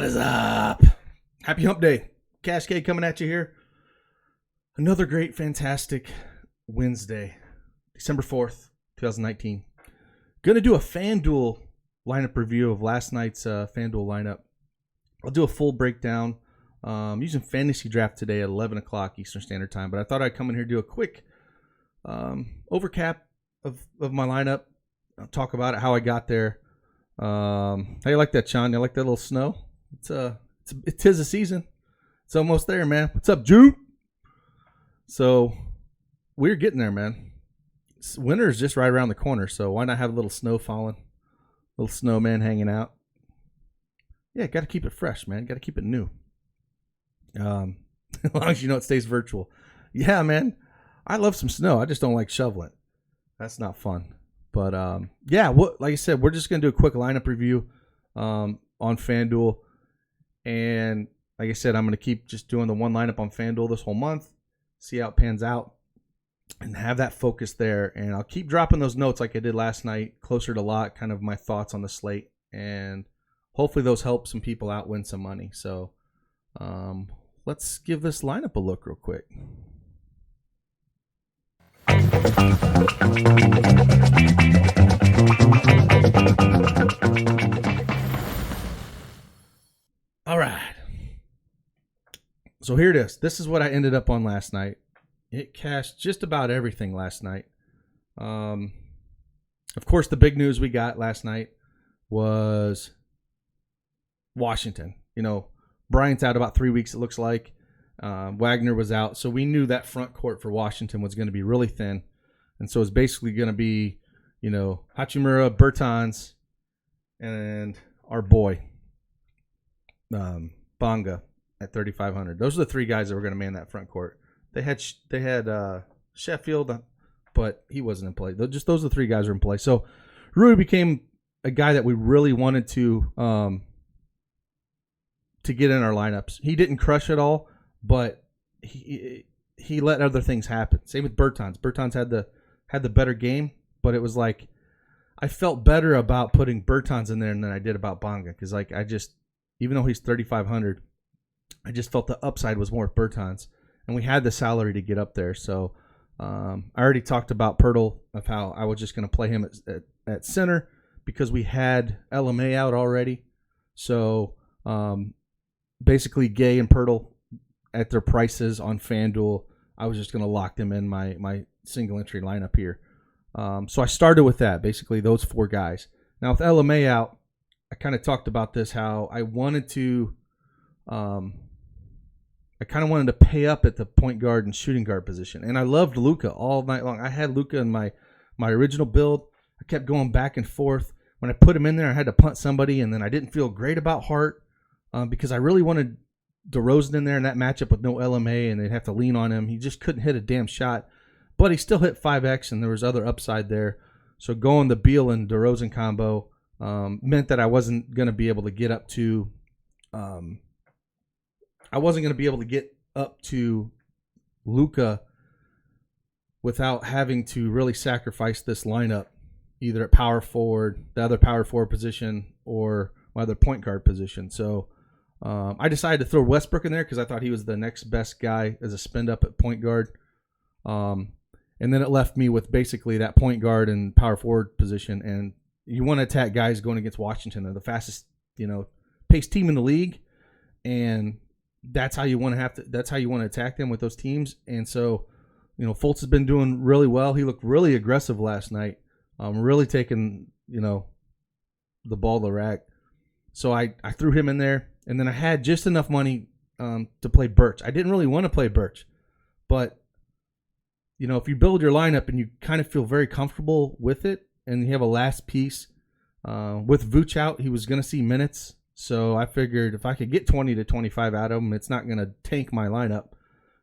is up? Happy hump day. CashKeg coming at you here. Another great, fantastic Wednesday, December 4th, 2019. Going to do a FanDuel lineup review of last night's FanDuel lineup. I'll do a full breakdown using Fantasy Draft today at 11 o'clock Eastern Standard Time. But I thought I'd come in here and do a quick overcap of my lineup. I'll talk about it, how I got there. How you like that, Sean? You like that little snow? It is a season. It's almost there, man. What's up, Jude? So we're getting there, man. Winter is just right around the corner, so why not have a little snow falling? Little snowman hanging out. Yeah, got to keep it fresh, man. Got to keep it new. As long as you know it stays virtual. Yeah, man. I love some snow. I just don't like shoveling. That's not fun. But yeah, like I said, we're just gonna do a quick lineup review on FanDuel, and like I said, I'm gonna keep just doing the one lineup on FanDuel this whole month, see how it pans out, and have that focus there. And I'll keep dropping those notes like I did last night, closer to lock, kind of my thoughts on the slate, and hopefully those help some people out win some money. So let's give this lineup a look real quick. All right. So here it is. This is what I ended up on last night. It cashed just about everything last night. Of course, the big news we got last night was Washington. You know, Bryant's out about 3 weeks, it looks like. Wagner was out. So we knew that front court for Washington was going to be really thin. And so it's basically going to be, you know, Hachimura, Bertans, and our boy, Bonga at 3,500. Those are the three guys that were going to man that front court. They had Sheffield, but he wasn't in play. Just those are the three guys who were in play. So Rui became a guy that we really wanted to get in our lineups. He didn't crush it all, but he let other things happen. Same with Bertans. Bertans had the better game, but it was like I felt better about putting Bertans in there than I did about Bonga, because like even though he's 3,500, I just felt the upside was more with Bertans, and we had the salary to get up there. So I already talked about Pirtle, of how I was just going to play him at center because we had LMA out already. So basically Gay and Pirtle at their prices on FanDuel, I was just going to lock them in my single entry lineup here. So I started with that, basically those four guys. Now with LMA out, I kind of talked about this, how I wanted to, I kind of wanted to pay up at the point guard and shooting guard position. And I loved Luka all night long. I had Luka in my original build. I kept going back and forth. When I put him in there, I had to punt somebody, and then I didn't feel great about Hart because I really wanted DeRozan in there in that matchup with no LMA, and they'd have to lean on him. He just couldn't hit a damn shot. But he still hit 5X, and there was other upside there. So going the Beal and DeRozan combo meant that I wasn't going to be able to get up to Luka without having to really sacrifice this lineup, either at power forward, the other power forward position, or my other point guard position. So I decided to throw Westbrook in there because I thought he was the next best guy as a spend up at point guard. And then it left me with basically that point guard and power forward position. And you want to attack guys going against Washington. They're the fastest, pace team in the league. And that's how you want to attack them with those teams. And so, Fultz has been doing really well. He looked really aggressive last night. Really taking, the ball to the rack. So I threw him in there. And then I had just enough money to play Birch. I didn't really want to play Birch. But, if you build your lineup and you kind of feel very comfortable with it, and you have a last piece, with Vooch out, he was going to see minutes. So I figured if I could get 20 to 25 out of him, it's not going to tank my lineup.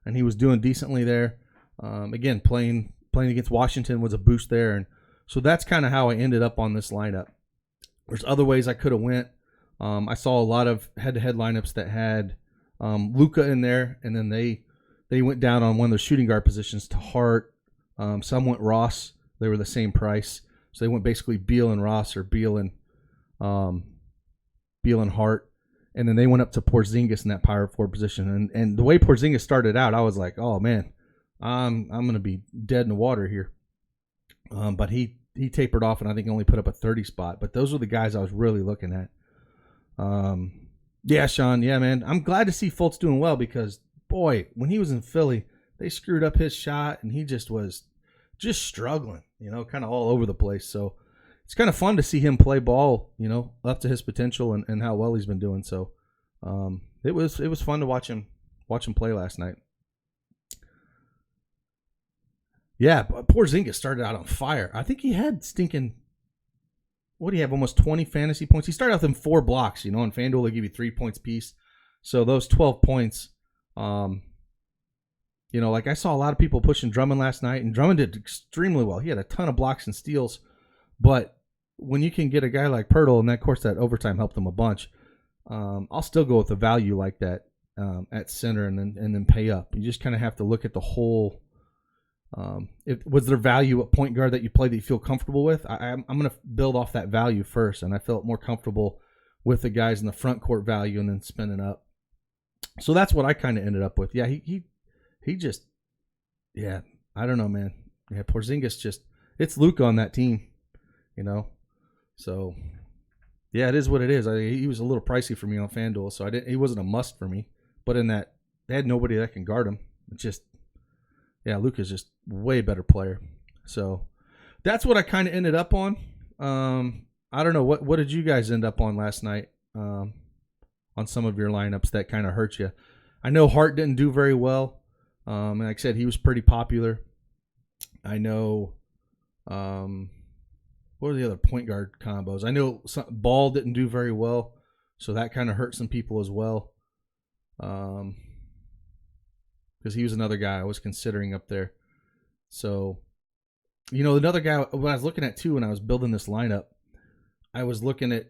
And he was doing decently there. Again, playing against Washington was a boost there. And so that's kind of how I ended up on this lineup. There's other ways I could have went. I saw a lot of head-to-head lineups that had Luka in there, and then they went down on one of their shooting guard positions to Hart. Some went Ross. They were the same price. So they went basically Beal and Ross, or Beal and Hart. And then they went up to Porzingis in that power forward position. And the way Porzingis started out, I was like, oh, man, I'm going to be dead in the water here. But he tapered off, and I think only put up a 30 spot. But those were the guys I was really looking at. Yeah, Sean. Yeah, man. I'm glad to see Fultz doing well because, boy, when he was in Philly, they screwed up his shot, and he just was just struggling, kind of all over the place. So it's kind of fun to see him play ball, up to his potential and how well he's been doing. So it was fun to watch him play last night. Yeah, Porzingis started out on fire. I think he had stinking, what do you have, almost 20 fantasy points? He started out in 4 blocks, on FanDuel they give you 3 points apiece. So those 12 points, like I saw a lot of people pushing Drummond last night, and Drummond did extremely well. He had a ton of blocks and steals, but when you can get a guy like Pirtle, and of course that overtime helped him a bunch, I'll still go with a value like that at center and then pay up. You just kind of have to look at the whole. Was there value at point guard that you play that you feel comfortable with? I'm going to build off that value first, and I felt more comfortable with the guys in the front court value and then spinning up. So that's what I kind of ended up with. Yeah, he just, yeah, I don't know, man. Yeah, Porzingis just, it's Luka on that team, So, yeah, it is what it is. He was a little pricey for me on FanDuel, so he wasn't a must for me. But in that, they had nobody that can guard him. It's just, yeah, Luka's just way better player. So that's what I kind of ended up on. I don't know. What did you guys end up on last night on some of your lineups that kind of hurt you? I know Hart didn't do very well. And like I said, he was pretty popular. I know what are the other point guard combos? I know Ball didn't do very well, so that kind of hurt some people as well. Because he was another guy I was considering up there. So, another guy what I was looking at too when I was building this lineup, I was looking at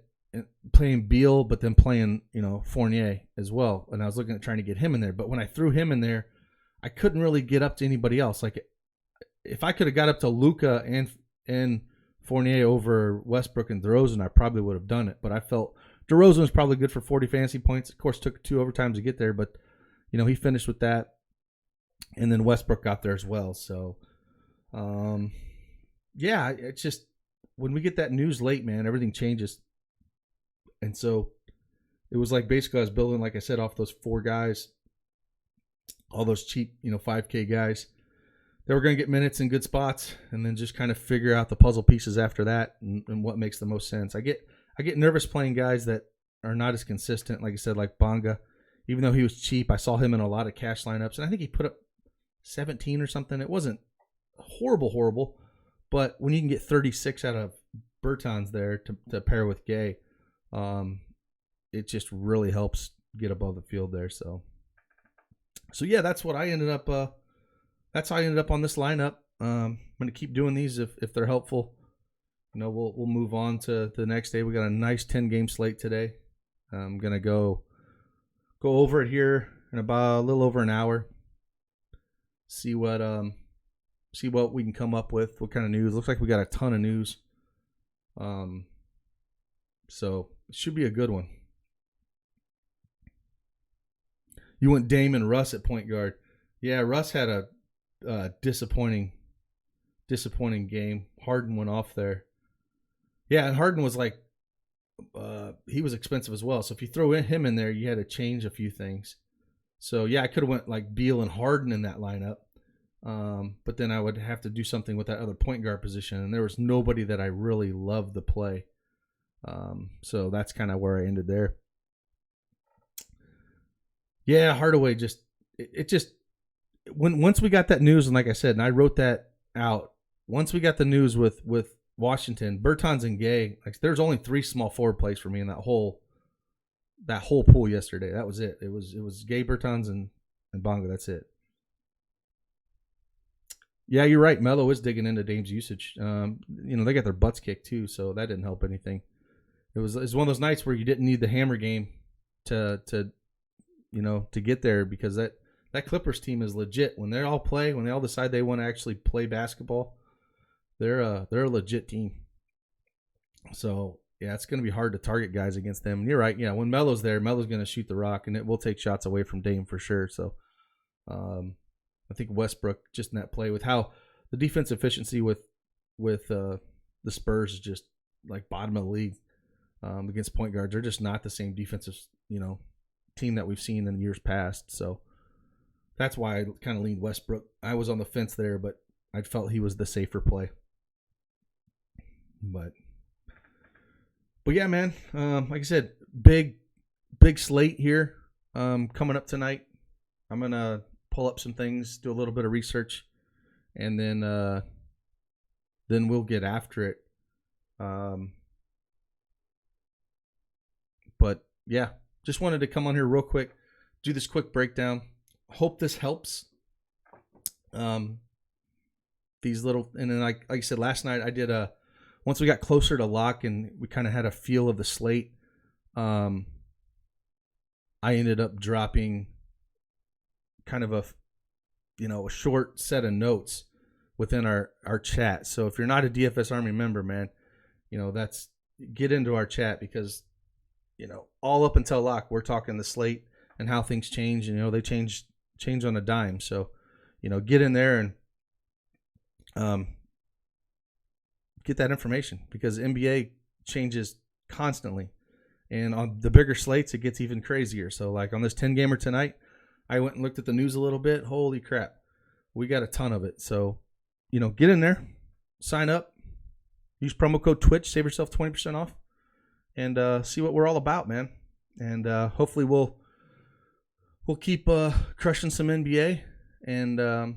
playing Beal, but then playing, Fournier as well. And I was looking at trying to get him in there. But when I threw him in there, I couldn't really get up to anybody else. Like, if I could have got up to Luka and Fournier over Westbrook and DeRozan, I probably would have done it. But I felt DeRozan was probably good for 40 fantasy points. Of course, took 2 overtimes to get there, but, he finished with that. And then Westbrook got there as well. So, yeah, it's just when we get that news late, man, everything changes. And so it was like basically I was building, like I said, off those 4 guys, all those cheap, $5K guys. They were going to get minutes in good spots and then just kind of figure out the puzzle pieces after that and what makes the most sense. I get nervous playing guys that are not as consistent, like I said, like Bonga. Even though he was cheap, I saw him in a lot of cash lineups, and I think he put up 17 or something. It wasn't horrible, but when you can get 36 out of Bertans there to pair with Gay, it just really helps get above the field there. So yeah, that's what I ended up. That's how I ended up on this lineup. I'm going to keep doing these if they're helpful. We'll move on to the next day. We got a nice 10-game slate today. I'm going to go over it here in about a little over an hour. See what we can come up with. What kind of news? Looks like we got a ton of news. So it should be a good one. You went Dame and Russ at point guard. Yeah, Russ had a disappointing game. Harden went off there. Yeah, and Harden was like, he was expensive as well. So if you throw him in there, you had to change a few things. So yeah, I could have went like Beal and Harden in that lineup. But then I would have to do something with that other point guard position. And there was nobody that I really loved the play. So that's kind of where I ended there. Yeah, Hardaway once we got that news, and like I said, and I wrote that out, once we got the news with Washington, Bertans and Gay, like there's only 3 small forward plays for me in that whole pool yesterday. That was it. It was Gay, Bertans, and Bonga. That's it. Yeah, you're right. Melo is digging into Dame's usage. They got their butts kicked too, so that didn't help anything. It was one of those nights where you didn't need the hammer game to get there, because that Clippers team is legit. When they all decide they want to actually play basketball, they're a legit team. So yeah, it's going to be hard to target guys against them. And you're right. Yeah, when Melo's there, Melo's going to shoot the rock, and it will take shots away from Dame for sure. So I think Westbrook, just in that play, with how the defense efficiency with the Spurs is just like bottom of the league against point guards. They're just not the same defensive, team that we've seen in years past. So that's why I kind of leaned Westbrook. I was on the fence there, but I felt he was the safer play. But yeah, man. Like I said, big slate here coming up tonight. I'm gonna pull up some things, do a little bit of research, and then we'll get after it. But yeah, just wanted to come on here real quick, do this quick breakdown. Hope this helps. These little, and then like I said last night, I did once we got closer to lock and we kind of had a feel of the slate. I ended up dropping kind of a short set of notes within our chat. So if you're not a DFS Army member, man, that's, get into our chat, because all up until lock, we're talking the slate and how things change, and they change on a dime. So get in there and get that information, because NBA changes constantly, and on the bigger slates it gets even crazier. So like on this 10-gamer tonight, I went and looked at the news a little bit. Holy crap, we got a ton of it. So get in there, sign up, use promo code Twitch, save yourself 20% off, and see what we're all about, man. And hopefully we'll keep crushing some NBA, and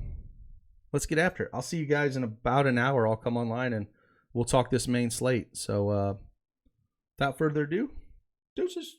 let's get after it. I'll see you guys in about an hour. I'll come online and we'll talk this main slate. So without further ado, deuces.